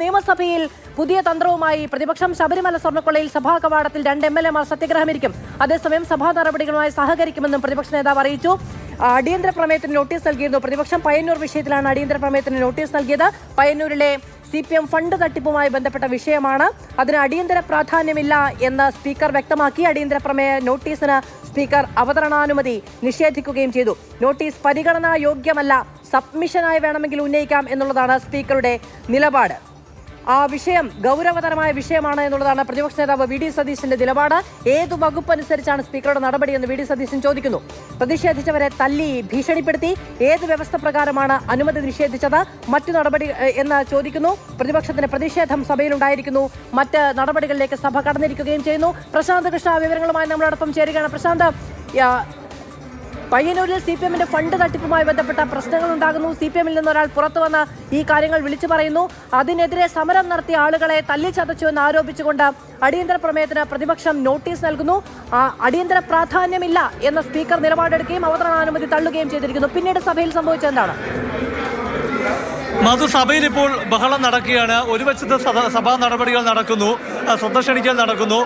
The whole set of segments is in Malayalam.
നിയമസഭയിൽ പുതിയ തന്ത്രവുമായി പ്രതിപക്ഷം ശബരിമല സ്വർണ്ണക്കൊള്ളയിൽ സഭാ കവാടത്തിൽ 2 MLA-മാർ സത്യഗ്രഹമിരിക്കും. അതേസമയം സഭാ നടപടികളുമായി സഹകരിക്കുമെന്നും പ്രതിപക്ഷ നേതാവ് അറിയിച്ചു. അടിയന്തര പ്രമേയത്തിന് നോട്ടീസ് നൽകിയിരുന്നു പ്രതിപക്ഷം. പയ്യന്നൂർ വിഷയത്തിലാണ് അടിയന്തര പ്രമേയത്തിന് നോട്ടീസ് നൽകിയത്. പയ്യന്നൂരിലെ CPM ഫണ്ട് തട്ടിപ്പുമായി ബന്ധപ്പെട്ട വിഷയമാണ്. അതിന് അടിയന്തര പ്രാധാന്യമില്ല എന്ന് സ്പീക്കർ വ്യക്തമാക്കി. അടിയന്തര പ്രമേയ നോട്ടീസിന് സ്പീക്കർ അവതരണാനുമതി നിഷേധിക്കുകയും ചെയ്തു. നോട്ടീസ് പരിഗണനാ യോഗ്യമല്ല, സബ്മിഷനായി വേണമെങ്കിൽ ഉന്നയിക്കാം എന്നുള്ളതാണ് സ്പീക്കറുടെ നിലപാട്. ആ വിഷയം ഗൗരവതരമായ വിഷയമാണ് എന്നുള്ളതാണ് പ്രതിപക്ഷ നേതാവ് VD സതീശന്റെ നിലപാട്. ഏതു വകുപ്പ് അനുസരിച്ചാണ് സ്പീക്കറുടെ നടപടിയെന്ന് VD സതീശൻ ചോദിക്കുന്നു. പ്രതിഷേധിച്ചവരെ തല്ലി ഭീഷണിപ്പെടുത്തി ഏത് വ്യവസ്ഥ പ്രകാരമാണ് അനുമതി നിഷേധിച്ചത്, മറ്റു നടപടി എന്ന് ചോദിക്കുന്നു. പ്രതിപക്ഷത്തിന് പ്രതിഷേധം സഭയിലുണ്ടായിരിക്കുന്നു. മറ്റ് നടപടികളിലേക്ക് സഭ കടന്നിരിക്കുകയും ചെയ്യുന്നു. പ്രശാന്ത് കൃഷ്ണ വിവരങ്ങളുമായി നമ്മളോടൊപ്പം ചേരുകയാണ്. പ്രശാന്ത്, പയ്യന്നൂരിൽ CPM-ന്റെ ഫണ്ട് തട്ടിപ്പുമായി ബന്ധപ്പെട്ട പ്രശ്നങ്ങൾ ഉണ്ടാകുന്നു. CPM-ൽ നിന്ന് ഒരാൾ പുറത്തു വന്ന് ഈ കാര്യങ്ങൾ വിളിച്ചു പറയുന്നു. അതിനെതിരെ സമരം നടത്തിയ ആളുകളെ തല്ലിച്ചതച്ചു എന്ന് ആരോപിച്ചുകൊണ്ട് അടിയന്തര പ്രമേയത്തിന് പ്രതിപക്ഷം നോട്ടീസ് നൽകുന്നു. അടിയന്തര പ്രാധാന്യമില്ല എന്ന സ്പീക്കർ നിലപാടെടുക്കുകയും അവതരണാനുമതി തള്ളുകയും ചെയ്തിരിക്കുന്നു. പിന്നീട് സഭയിൽ സംഭവിച്ചെന്താണ്? സഭയിൽ ഇപ്പോൾ ബഹളം നടക്കുകയാണ്. ഒരു വശത്ത് സഭാ നടപടികൾ നടക്കുന്നു, ശ്രദ്ധ ക്ഷണിക്കൽ നടക്കുന്നു.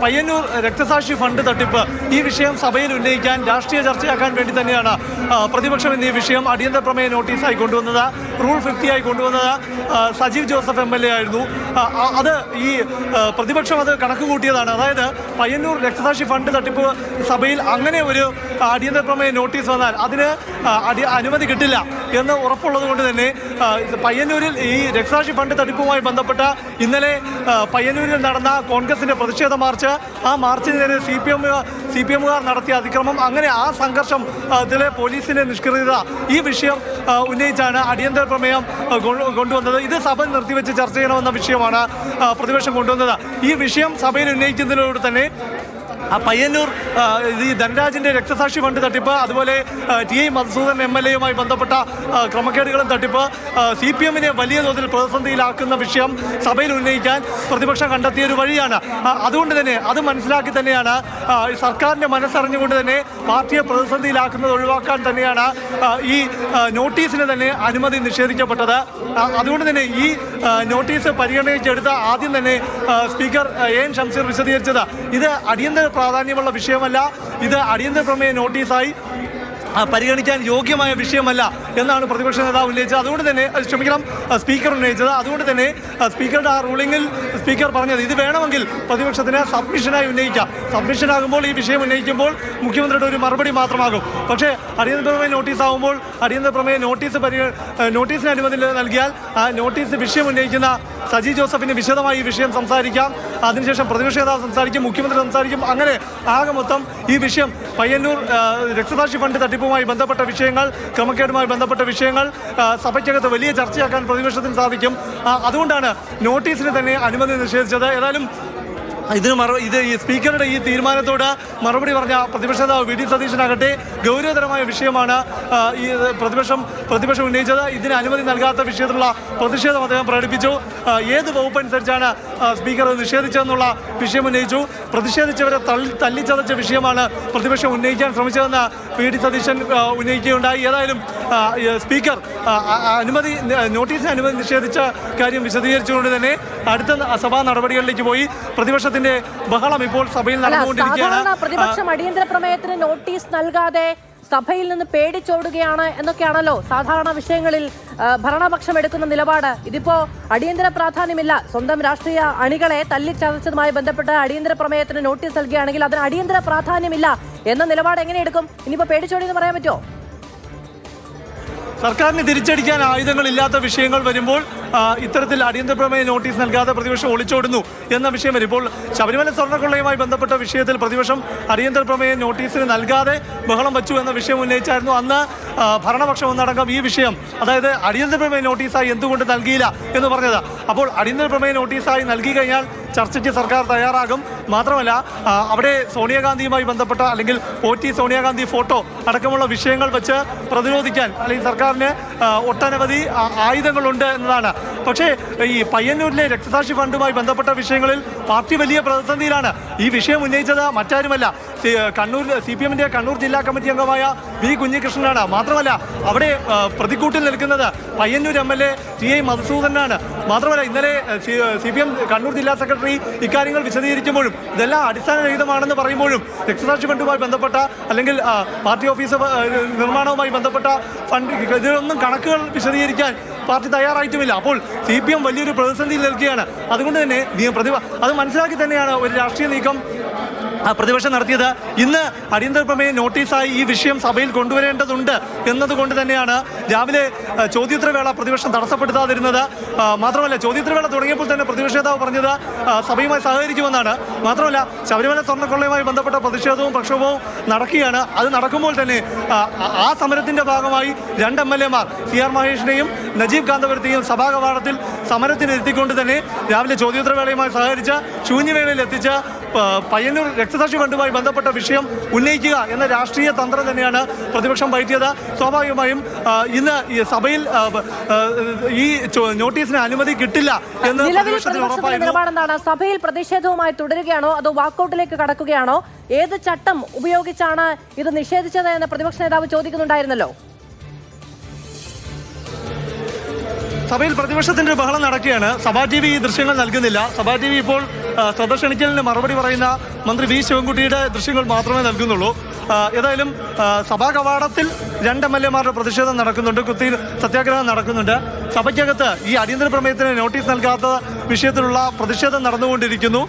പയ്യന്നൂർ രക്തസാക്ഷി ഫണ്ട് തട്ടിപ്പ് ഈ വിഷയം സഭയിൽ ഉന്നയിക്കാൻ, രാഷ്ട്രീയ ചർച്ചയാക്കാൻ വേണ്ടി തന്നെയാണ് പ്രതിപക്ഷം ഇന്ന് ഈ വിഷയം അടിയന്തര പ്രമേയ നോട്ടീസായി കൊണ്ടുവന്നത്. റൂൾ 50 ആയി കൊണ്ടുവന്നത് സജീവ് ജോസഫ് MLA ആയിരുന്നു. അത് ഈ പ്രതിപക്ഷം അത് കണക്ക് കൂട്ടിയതാണ്. അതായത് പയ്യന്നൂർ രക്തസാക്ഷി ഫണ്ട് തട്ടിപ്പ് സഭയിൽ അങ്ങനെ ഒരു അടിയന്തര പ്രമേയ നോട്ടീസ് വന്നാൽ അതിന് അനുമതി കിട്ടില്ല എന്ന് ഉറപ്പുള്ളത് കൊണ്ട് തന്നെ പയ്യന്നൂരിൽ ഈ രക്തസാക്ഷി ഫണ്ട് തട്ടിപ്പുമായി ബന്ധപ്പെട്ട ഇന്നലെ പയ്യന്നൂരിൽ നടന്ന കോൺഗ്രസിന്റെ പ്രതിഷേധ മാർച്ച്, ആ മാർച്ചിന് നേരെ CPM-കാർ നടത്തിയ അതിക്രമം, അങ്ങനെ ആ സംഘർഷം ഇതിലെ പോലീസിന്റെ നിഷ്ക്രിയത, ഈ വിഷയം ഉന്നയിച്ചാണ് അടിയന്തര പ്രമേയം കൊണ്ടുവന്നത്. ഇത് സഭ നിർത്തിവെച്ച് ചർച്ച ചെയ്യണമെന്ന വിഷയമാണ് പ്രതിപക്ഷം കൊണ്ടുവന്നത്. ഈ വിഷയം സഭയിൽ ഉന്നയിക്കുന്നതിലൂടെ തന്നെ പയ്യന്നൂർ ഈ ധനരാജിന്റെ രക്തസാക്ഷി ഫണ്ട് തട്ടിപ്പ്, അതുപോലെ TI മധുസൂദൻ MLA-യുമായി ബന്ധപ്പെട്ട ക്രമക്കേടുകളും തട്ടിപ്പ് CPM-നെ വലിയ തോതിൽ പ്രതിസന്ധിയിലാക്കുന്ന വിഷയം സഭയിൽ ഉന്നയിക്കാൻ പ്രതിപക്ഷം കണ്ടെത്തിയ ഒരു വഴിയാണ്. അതുകൊണ്ട് തന്നെ അത് മനസ്സിലാക്കി തന്നെയാണ് സർക്കാരിന്റെ മനസ്സറിഞ്ഞുകൊണ്ട് തന്നെ പാർട്ടിയെ പ്രതിസന്ധിയിലാക്കുന്നത് ഒഴിവാക്കാൻ തന്നെയാണ് ഈ നോട്ടീസിന് തന്നെ അനുമതി നിഷേധിക്കപ്പെട്ടത്. അതുകൊണ്ട് തന്നെ ഈ നോട്ടീസ് പരിഗണനയ്ക്കെടുത്ത ആദ്യം തന്നെ സ്പീക്കർ AN ഷംസീർ വിശദീകരിച്ചത് ഇത് അടിയന്തര പ്രാധാന്യമുള്ള വിഷയമല്ല, ഇത് അടിയന്തര പ്രമേയ നോട്ടീസായി പരിഗണിക്കാൻ യോഗ്യമായ വിഷയമല്ല എന്നാണ് പ്രതിപക്ഷ നേതാവ് ഉന്നയിച്ചത്. അതുകൊണ്ട് തന്നെ സ്പീക്കർ ഉന്നയിച്ചത്. അതുകൊണ്ട് തന്നെ സ്പീക്കറുടെ ആ റൂളിംഗിൽ സ്പീക്കർ പറഞ്ഞത് ഇത് വേണമെങ്കിൽ പ്രതിപക്ഷത്തിന് സബ്മിഷനായി ഉന്നയിക്കാം. സബ്മിഷനാകുമ്പോൾ ഈ വിഷയം ഉന്നയിക്കുമ്പോൾ മുഖ്യമന്ത്രിയുടെ ഒരു മറുപടി മാത്രമാകും. പക്ഷേ അടിയന്തര പ്രമേയ നോട്ടീസ് ആകുമ്പോൾ അടിയന്തര പ്രമേയ നോട്ടീസിന് അനുമതി നൽകിയാൽ ആ നോട്ടീസ് വിഷയം ഉന്നയിക്കുന്ന സജി ജോസഫിന് വിശദമായി ഈ വിഷയം സംസാരിക്കാം. അതിനുശേഷം പ്രതിപക്ഷ നേതാവ് സംസാരിക്കും, മുഖ്യമന്ത്രി സംസാരിക്കും. അങ്ങനെ ആകെ മൊത്തം ഈ വിഷയം പയ്യന്നൂർ രക്തസാക്ഷി ഫണ്ട് തട്ടിപ്പുമായി ബന്ധപ്പെട്ട വിഷയങ്ങൾ, ക്രമക്കേടുമായി ബന്ധപ്പെട്ട വിഷയങ്ങൾ സഭയ്ക്കകത്ത് വലിയ ചർച്ചയാക്കാൻ പ്രതിപക്ഷത്തിന് സാധിക്കും. അതുകൊണ്ടാണ് നോട്ടീസിന് തന്നെ അനുമതി നിഷേധിച്ചത്. ഏതായാലും ഇത് ഈ സ്പീക്കറുടെ ഈ തീരുമാനത്തോട് മറുപടി പറഞ്ഞ പ്രതിപക്ഷ നേതാവ് VD സതീശനാകട്ടെ ഗൗരവതരമായ വിഷയമാണ് ഈ പ്രതിപക്ഷം ഉന്നയിച്ചത്. ഇതിന് അനുമതി നൽകാത്ത വിഷയത്തിലുള്ള പ്രതിഷേധം അദ്ദേഹം പ്രകടിപ്പിച്ചു. ഏത് വകുപ്പ് അനുസരിച്ചാണ് സ്പീക്കർ നിഷേധിച്ചതെന്നുള്ള വിഷയം ഉന്നയിച്ചു. പ്രതിഷേധിച്ചവരെ തല്ലിച്ചതച്ച വിഷയമാണ് പ്രതിപക്ഷം ഉന്നയിക്കാൻ ശ്രമിച്ചതെന്ന് VD സതീശൻ ഉന്നയിക്കുകയുണ്ടായി. ഏതായാലും സ്പീക്കർ നോട്ടീസിന് അനുമതി നിഷേധിച്ച കാര്യം വിശദീകരിച്ചുകൊണ്ട് തന്നെ അടുത്ത സഭാ നടപടികളിലേക്ക് പോയി. പ്രതിപക്ഷത്തിന്റെ ബഹളം ഇപ്പോൾ സഭയിൽ നടന്നുകൊണ്ടിരിക്കുകയാണ്. പ്രതിപക്ഷം അടിയന്തര പ്രമേയത്തിന് നോട്ടീസ് നൽകാതെ സഭയിൽ നിന്ന് പേടിച്ചോടുകയാണ് എന്നൊക്കെയാണല്ലോ സാധാരണ വിഷയങ്ങളിൽ ഭരണപക്ഷം എടുക്കുന്ന നിലപാട്. ഇതിപ്പോ അടിയന്തര പ്രാധാന്യമില്ല, സ്വന്തം രാഷ്ട്രീയ അണികളെ തല്ലിച്ചതച്ചതുമായി ബന്ധപ്പെട്ട് അടിയന്തര പ്രമേയത്തിന് നോട്ടീസ് നൽകുകയാണെങ്കിൽ അതിന് അടിയന്തര പ്രാധാന്യമില്ല എന്ന നിലപാട് എങ്ങനെ എടുക്കും? ഇനിയിപ്പോ പേടിച്ചോടി എന്ന് പറയാൻ പറ്റുമോ? സർക്കാരിന് തിരിച്ചടിക്കാൻ ആയുധങ്ങളില്ലാത്ത വിഷയങ്ങൾ വരുമ്പോൾ ഇത്തരത്തിൽ അടിയന്തര പ്രമേയ നോട്ടീസ് നൽകാതെ പ്രതിപക്ഷം ഒളിച്ചോടുന്നു എന്ന വിഷയം വരും. ഇപ്പോൾ ശബരിമല സ്വർണ്ണക്കൊള്ളയുമായി ബന്ധപ്പെട്ട വിഷയത്തിൽ പ്രതിപക്ഷം അടിയന്തര പ്രമേയ നോട്ടീസിന് നൽകാതെ ബഹളം വച്ചു എന്ന വിഷയം ഉന്നയിച്ചായിരുന്നു. അന്ന് ഭരണപക്ഷം ഒന്നടങ്കം ഈ വിഷയം, അതായത് അടിയന്തര പ്രമേയ നോട്ടീസായി എന്തുകൊണ്ട് നൽകിയില്ല എന്ന് പറഞ്ഞത്. അപ്പോൾ അടിയന്തര പ്രമേയ നോട്ടീസായി നൽകി കഴിഞ്ഞാൽ ചർച്ചയ്ക്ക് സർക്കാർ തയ്യാറാകും. മാത്രമല്ല അവിടെ സോണിയാഗാന്ധിയുമായി ബന്ധപ്പെട്ട അല്ലെങ്കിൽ OT സോണിയാഗാന്ധി ഫോട്ടോ അടക്കമുള്ള വിഷയങ്ങൾ വെച്ച് പ്രതിരോധിക്കാൻ അല്ലെങ്കിൽ സർക്കാരിന് ഒട്ടനവധി ആയുധങ്ങളുണ്ട് എന്നതാണ്. പക്ഷേ ഈ പയ്യന്നൂരിലെ രക്തസാക്ഷി ഫണ്ടുമായി ബന്ധപ്പെട്ട വിഷയങ്ങളിൽ പാർട്ടി വലിയ പ്രതിസന്ധിയിലാണ്. ഈ വിഷയം ഉന്നയിച്ചത് മറ്റാരുമല്ല, കണ്ണൂർ CPM-ന്റെ കണ്ണൂർ ജില്ലാ കമ്മിറ്റി അംഗമായ V കുഞ്ഞികൃഷ്ണനാണ്. മാത്രമല്ല അവിടെ പ്രതിക്കൂട്ടിൽ നിൽക്കുന്നത് പയ്യന്നൂർ MLA TI മധുസൂദനാണ്. മാത്രമല്ല ഇന്നലെ CPM കണ്ണൂർ ജില്ലാ സെക്രട്ടറി ഇക്കാര്യങ്ങൾ വിശദീകരിക്കുമ്പോഴും ഇതെല്ലാം അടിസ്ഥാനരഹിതമാണെന്ന് പറയുമ്പോഴും രക്തസാക്ഷി ഫണ്ടുമായി ബന്ധപ്പെട്ട അല്ലെങ്കിൽ പാർട്ടി ഓഫീസ് നിർമ്മാണവുമായി ബന്ധപ്പെട്ട ഫണ്ട് ഇതിലൊന്നും കണക്കുകൾ വിശദീകരിക്കാൻ പാർട്ടി തയ്യാറായിട്ടുമില്ല. അപ്പോൾ CPM വലിയൊരു പ്രതിസന്ധിയിൽ നിൽക്കുകയാണ്. അതുകൊണ്ട് തന്നെ അത് മനസ്സിലാക്കി തന്നെയാണ് ഒരു രാഷ്ട്രീയ നീക്കം പ്രതിപക്ഷം നടത്തിയത്. ഇന്ന് അടിയന്തര പ്രമേയ നോട്ടീസായി ഈ വിഷയം സഭയിൽ കൊണ്ടുവരേണ്ടതുണ്ട് എന്നതുകൊണ്ട് തന്നെയാണ് രാവിലെ ചോദ്യോത്തരവേള പ്രതിപക്ഷം തടസ്സപ്പെടുത്താതിരുന്നത്. മാത്രമല്ല ചോദ്യോത്തരവേള തുടങ്ങിയപ്പോൾ തന്നെ പ്രതിപക്ഷ നേതാവ് പറഞ്ഞത് സഭയുമായി സഹകരിക്കുമെന്നാണ്. മാത്രമല്ല ശബരിമല സ്വർണ്ണക്കൊള്ളയുമായി ബന്ധപ്പെട്ട പ്രതിഷേധവും പ്രക്ഷോഭവും നടക്കുകയാണ്. അത് നടക്കുമ്പോൾ തന്നെ ആ സമരത്തിന്റെ ഭാഗമായി 2 MLA-മാർ CR മഹേഷിനെയും നജീബ് കാന്തപുരത്തെയും സഭാ കവാടത്തിൽ സമരത്തിനെത്തിക്കൊണ്ട് തന്നെ രാവിലെ ചോദ്യോത്തരവേളയുമായി സഹകരിച്ച് ശൂന്യവേളയിൽ എത്തിച്ച് പയ്യന്നൂർ രക്തസാക്ഷി ഫണ്ടുമായി ബന്ധപ്പെട്ട വിഷയം ഉന്നയിക്കുക എന്ന രാഷ്ട്രീയ തന്ത്രം തന്നെയാണ് പ്രതിപക്ഷം പയറ്റിയത്. സ്വാഭാവികമായും ഇന്ന് ഈ സഭയിൽ ഈ നോട്ടീസിന് അനുമതി കിട്ടില്ല എന്ന് നിലപാടെന്താണ്? സഭയിൽ പ്രതിഷേധവുമായി തുടരുകയാണോ അതോ വാക്കൌട്ടിലേക്ക് കടക്കുകയാണോ? ഏത് ചട്ടം ഉപയോഗിച്ചാണ് ഇത് നിഷേധിച്ചത് എന്ന് പ്രതിപക്ഷ നേതാവ് ചോദിക്കുന്നുണ്ടായിരുന്നല്ലോ. സഭയിൽ പ്രതിപക്ഷത്തിന്റെ ഒരു ബഹളം നടക്കുകയാണ്. സഭാ TV ഈ ദൃശ്യങ്ങൾ നൽകുന്നില്ല. സഭാ TV ഇപ്പോൾ ശ്രദ്ധ ക്ഷണിക്കലിന് മറുപടി പറയുന്ന മന്ത്രി V ശിവൻകുട്ടിയുടെ ദൃശ്യങ്ങൾ മാത്രമേ നൽകുന്നുള്ളൂ. ഏതായാലും സഭാ കവാടത്തിൽ 2 MLA-മാരുടെ പ്രതിഷേധം നടക്കുന്നുണ്ട്, കുത്തി സത്യാഗ്രഹം നടക്കുന്നുണ്ട്. സഭയ്ക്കകത്ത് ഈ അടിയന്തര പ്രമേയത്തിന് നോട്ടീസ് നൽകാത്ത വിഷയത്തിലുള്ള പ്രതിഷേധം നടന്നുകൊണ്ടിരിക്കുന്നു.